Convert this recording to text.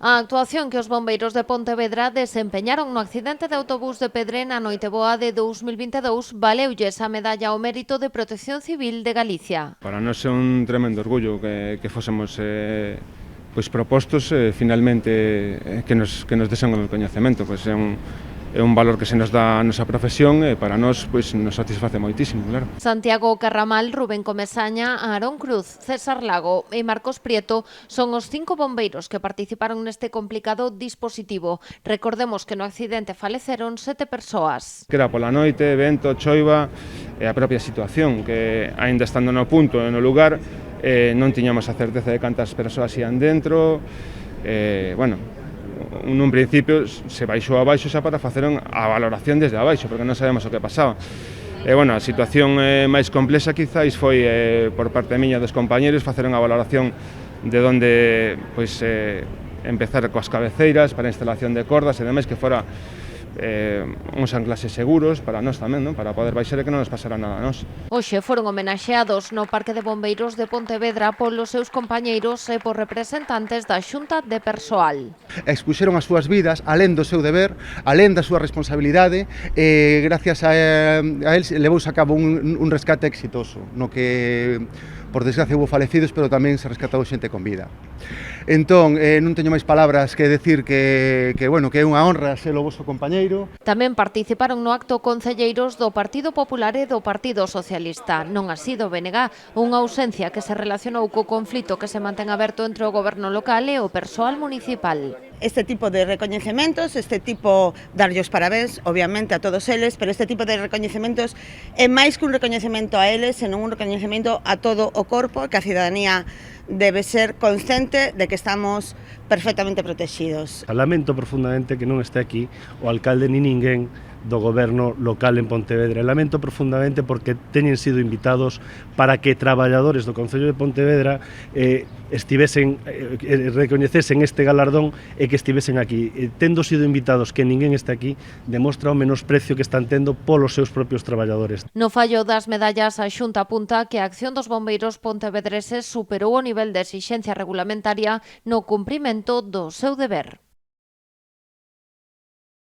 A actuación que os bombeiros de Pontevedra desempeñaron no accidente de autobús de Pedre na noite boa de 2022 valeulles a medalla ao mérito de Protección Civil de Galicia. Para nós é un tremendo orgullo que fósemos propostos finalmente que nos desen o recoñecemento, é un valor que se nos dá a nosa profesión e para nós nos satisface moitísimo, claro. Santiago Carramal, Rubén Comesaña, Aarón Cruz, César Lago e Marcos Prieto son os 5 bombeiros que participaron neste complicado dispositivo. Recordemos que no accidente faleceron 7 persoas. Que era pola noite, vento, choiva e a propia situación, que aínda estando no punto e no lugar non tiñamos a certeza de cantas persoas ian dentro, nun principio se baixou abaixo xa para facer a valoración desde abaixo, porque non sabemos o que pasaba. A situación máis complexa quizáis foi por parte miña dos compañeros facer unha valoración de onde empezar coas cabeceiras para a instalación de cordas e demais que fora uns anclases seguros para nós tamén, non? Para poder baixar e que non nos pasara nada a nós. Hoxe foron homenaxeados no Parque de Bombeiros de Pontevedra polos seus compañeiros e por representantes da Xunta de Persoal. Expuxeron as súas vidas alén do seu deber, alén da súa responsabilidade e gracias a eles levouse a cabo un rescate exitoso, no que por desgracia houve falecidos, pero tamén se rescatou xente con vida. Entón, non teño máis palabras que decir que é unha honra ser o vosso compañeiro. Tamén participaron no acto concelleiros do Partido Popular e do Partido Socialista. Non así do BNG, unha ausencia que se relacionou co conflito que se mantén aberto entre o goberno local e o persoal municipal. Este tipo de recoñecementos, darlle os parabéns, obviamente, a todos eles, pero este tipo de recoñecementos é máis que un recoñecemento a eles, senón un recoñecemento a todo o corpo, que a cidadanía debe ser consciente de que estamos perfectamente protegidos. Lamento profundamente que non este aquí o alcalde ni ninguén do goberno local en Pontevedra. Lamento profundamente porque teñen sido invitados para que traballadores do Concello de Pontevedra recoñecesen este galardón e que estivesen aquí. Tendo sido invitados que ninguén este aquí, demostra o menosprecio que están tendo polos seus propios traballadores. No fallo das medallas, a Xunta apunta que a acción dos bombeiros pontevedreses superou o nivel de exixencia regulamentaria no cumprimento do seu deber.